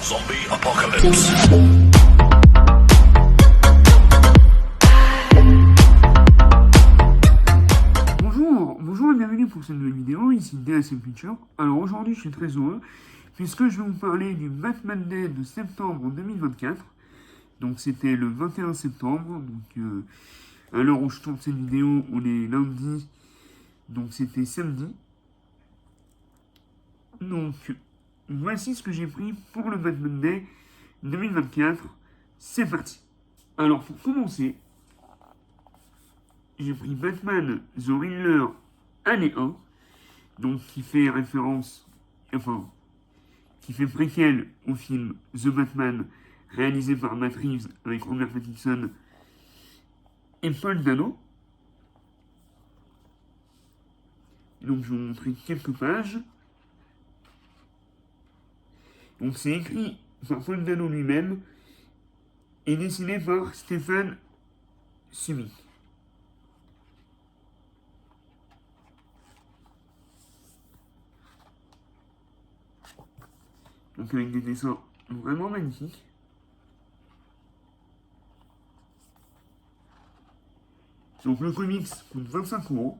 Zombie Apocalypse. Bonjour et bienvenue pour cette nouvelle vidéo, ici DSM Picture. Alors aujourd'hui je suis très heureux puisque je vais vous parler du Batman Day de septembre 2024. Donc c'était le 21 septembre, donc à l'heure où je tourne cette vidéo on est lundi, donc c'était samedi. Donc voici ce que j'ai pris pour le Batman Day 2024, c'est parti. Alors pour commencer, j'ai pris Batman The Riddler année 1, donc qui fait référence, enfin, qui fait préquel au film The Batman, réalisé par Matt Reeves avec Robert Pattinson et Paul Dano. Donc je vais vous montrer quelques pages. Donc c'est écrit par Paul Dano lui-même et dessiné par Stéphane Sumic. Donc avec des dessins vraiment magnifiques. Donc le comics coûte 25€.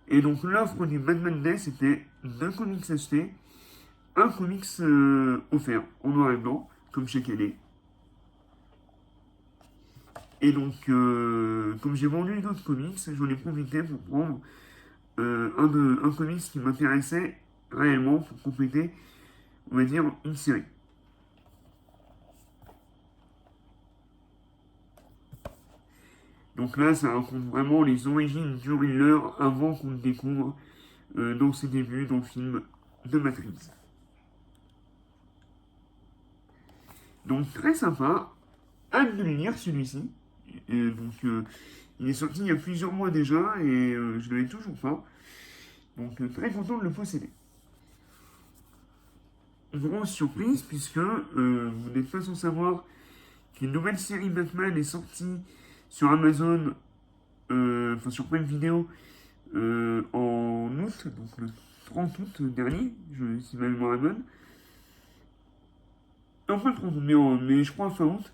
Et donc l'offre du Batman Day, c'était 2 comics achetés, un comics offert en noir et blanc, comme chaque année. Et donc, comme j'ai vendu d'autres comics, j'en ai profité pour prendre un comics qui m'intéressait réellement pour compléter, on va dire, une série. Donc là, ça raconte vraiment les origines du Riddler avant qu'on le découvre dans ses débuts dans le film de Matrix. Donc très sympa, hâte de le lire celui-ci. Il est sorti il y a plusieurs mois déjà et je ne l'avais toujours pas. Donc très content de le posséder. Grosse surprise puisque vous n'êtes pas sans savoir qu'une nouvelle série Batman est sortie sur Amazon, enfin sur Prime Video en août, donc le 30 août dernier, si ma mémoire est bonne. Enfin le 30 août, mais je crois fin août.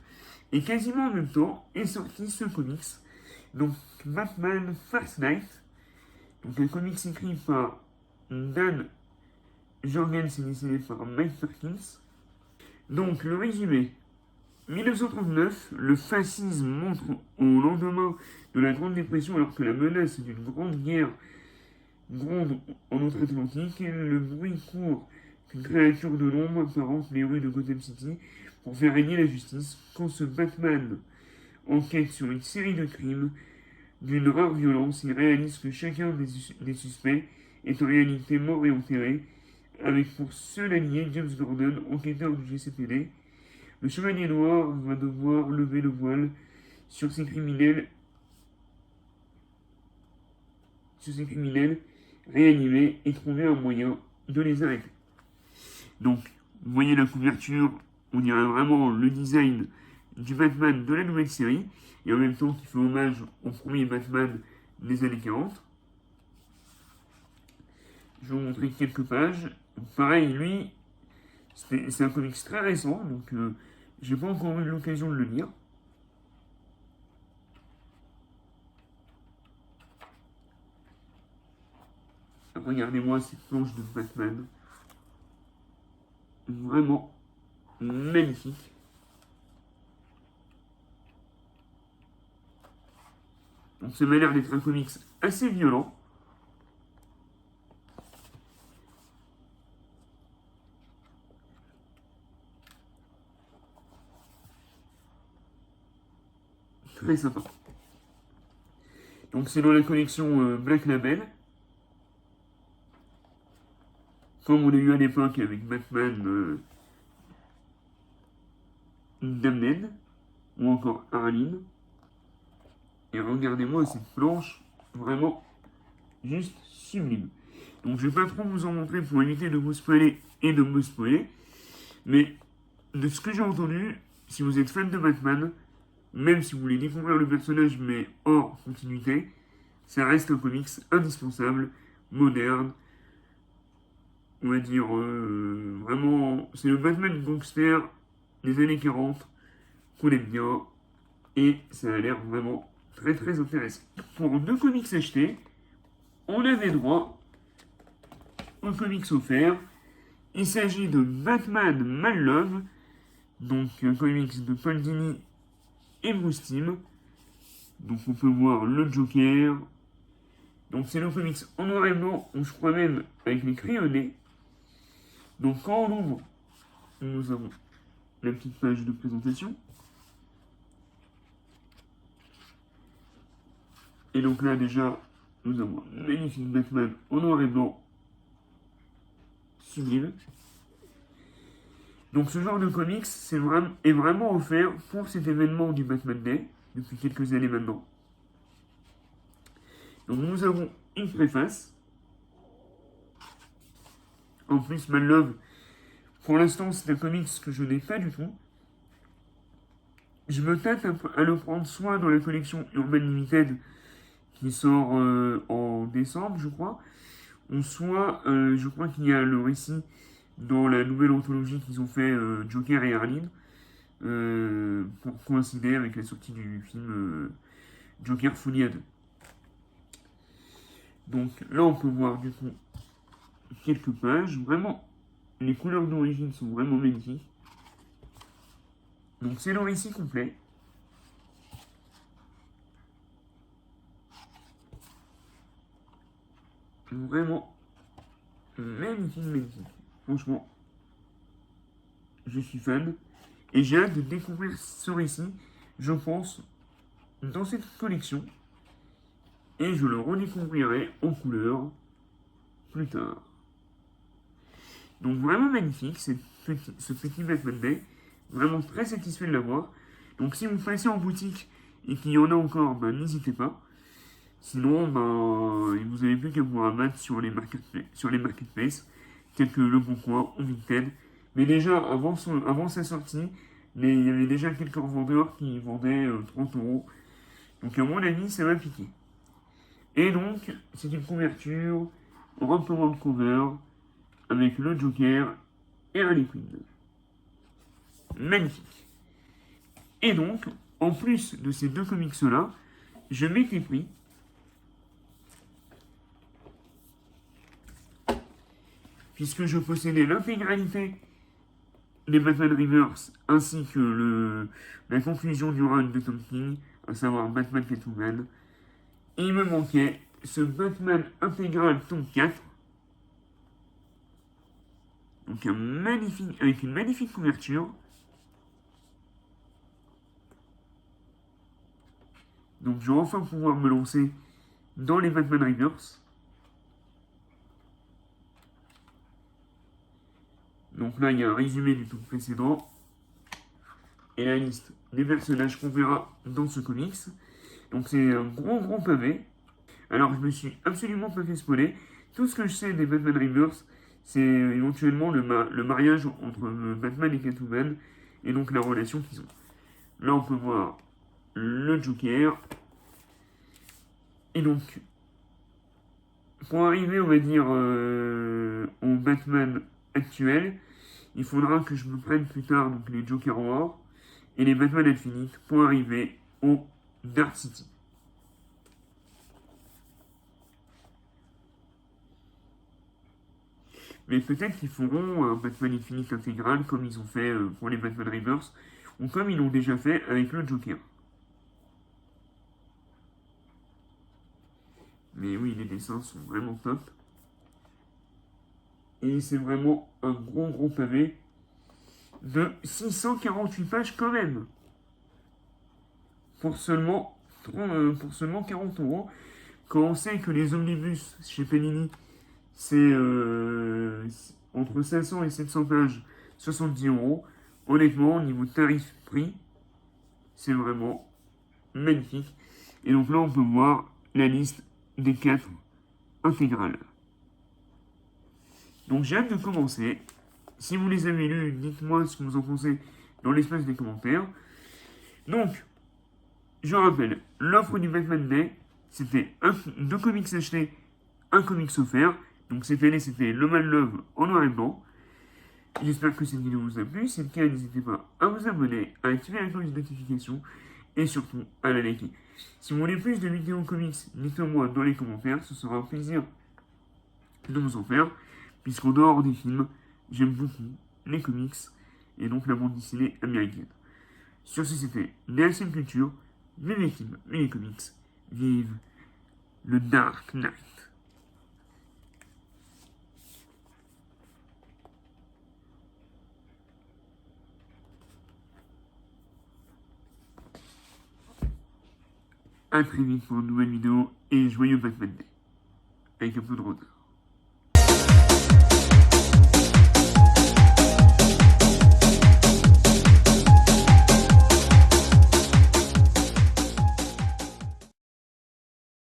Et quasiment en même temps est sorti ce comics, donc Batman First Night, donc un comics écrit par Dan Jorgens et dessiné par Mike Perkins. Donc le résumé. 1939, le fascisme montre au lendemain de la Grande Dépression, alors que la menace d'une grande guerre gronde en Outre-Atlantique, le bruit court qu'une créature de l'ombre apparente les rues de Gotham City pour faire régner la justice, quand ce Batman enquête sur une série de crimes d'une rare violence, il réalise que chacun des suspects est en réalité mort et enterré, avec pour seul allié James Gordon, enquêteur du GCPD. Le Chevalier Noir va devoir lever le voile sur ces criminels, réanimés et trouver un moyen de les arrêter. Donc, vous voyez la couverture, on dirait vraiment le design du Batman de la nouvelle série, et en même temps qui fait hommage au premier Batman des années 40. Je vais vous montrer quelques pages. Pareil, lui, c'est un comics très récent, donc j'ai pas encore eu l'occasion de le lire. Regardez-moi cette planche de Batman. Vraiment magnifique. Donc ça m'a l'air d'être un comics assez violent. Très sympa. Donc c'est dans la collection Black Label. Comme on a eu à l'époque avec Batman Damned, ou encore Arline. Et regardez-moi cette planche, vraiment juste sublime. Donc je vais pas trop vous en montrer pour éviter de vous spoiler et de me spoiler. Mais de ce que j'ai entendu, si vous êtes fan de Batman, même si vous voulez découvrir le personnage mais hors continuité, ça reste un comics indispensable, moderne, on va dire vraiment, c'est le Batman gangster des années 40 qu'on aime bien. Et ça a l'air vraiment très très intéressant. Pour 2 comics achetés, on avait droit aux comics offerts. Il s'agit de Batman Man Love, donc un comics de Paul Dini et Bruce Timm. Donc on peut voir le Joker. Donc c'est le comics en noir et blanc, ou je crois même avec les crayonnés. Donc quand on ouvre, nous avons la petite page de présentation. Et donc là déjà, nous avons un magnifique Batman en noir et blanc. Sublime. Donc ce genre de comics est vraiment offert pour cet événement du Batman Day, depuis quelques années maintenant. Donc nous avons une préface. En plus, Man Love, pour l'instant, c'est un comics que je n'ai pas du tout. Je me tâte à le prendre soit dans la collection Urban Limited, qui sort en décembre, je crois, ou soit, je crois qu'il y a le récit dans la nouvelle anthologie qu'ils ont fait, Joker et Harleen, pour coïncider avec la sortie du film Joker Folie à 2. Donc là, on peut voir du coup quelques pages. Vraiment, les couleurs d'origine sont vraiment magnifiques. Donc c'est le récit complet. Vraiment magnifique, magnifique. Franchement, je suis fan. Et j'ai hâte de découvrir ce récit, je pense, dans cette collection. Et je le redécouvrirai en couleur plus tard. Donc vraiment magnifique, ce petit Batman Day. Vraiment très satisfait de l'avoir. Donc si vous passez en boutique et qu'il y en a encore, ben, n'hésitez pas. Sinon, ben, vous n'avez plus qu'à vous rabattre sur les marketplaces, tels que Le Bon Coin ou Vinted. Mais déjà, avant sa sortie, il y avait déjà quelques revendeurs qui vendaient 30 euros. Donc à mon avis, ça va piquer. Et donc, c'est une couverture, reprenant de cover, avec le Joker et Harley Quinn. Magnifique. Et donc, en plus de ces 2 comics-là, je m'étais pris puisque je possédais l'intégralité des Batman Reverse ainsi que la conclusion du run de Tom King, à savoir Batman Catwoman. Et il me manquait ce Batman intégral tome 4. Donc avec une magnifique couverture. Donc je vais enfin pouvoir me lancer dans les Batman Reverse. Donc là, il y a un résumé du tome précédent et la liste des personnages qu'on verra dans ce comics. Donc c'est un gros pavé. Alors je me suis absolument pas fait spoiler. Tout ce que je sais des Batman Reverse, c'est éventuellement le mariage entre Batman et Catwoman et donc la relation qu'ils ont. Là, on peut voir le Joker. Et donc, pour arriver, on va dire, au Batman actuel, il faudra que je me prenne plus tard donc, les Joker War et les Batman Infinite pour arriver au Dark City. Mais peut-être qu'ils feront un Batman Infinite intégral comme ils ont fait pour les Batman Reverse ou comme ils l'ont déjà fait avec le Joker. Mais oui, les dessins sont vraiment top. Et c'est vraiment un gros pavé de 648 pages quand même. Pour seulement 40 euros. Quand on sait que les omnibus chez Panini, c'est entre 500 et 700 pages, 70 euros. Honnêtement, au niveau tarif-prix, c'est vraiment magnifique. Et donc là, on peut voir la liste des 4 intégrales. Donc j'ai hâte de commencer. Si vous les avez lus, dites-moi ce que vous en pensez dans l'espace des commentaires. Donc, je rappelle, l'offre du Batman Day, c'était 2 comics achetés, un comics offert. Donc cette année, c'était Le Man Love en noir et blanc. J'espère que cette vidéo vous a plu. Si c'est le cas, n'hésitez pas à vous abonner, à activer la cloche de notification et surtout à la liker. Si vous voulez plus de vidéos comics, dites-le moi dans les commentaires, ce sera un plaisir de vous en faire, puisqu'en dehors des films, j'aime beaucoup les comics et donc la bande dessinée américaine. Sur ce, c'était DSM Culture, vive les films, vive les comics, vive le Dark Knight. A très vite pour une nouvelle vidéo et joyeux Batman Day, avec un peu de retard.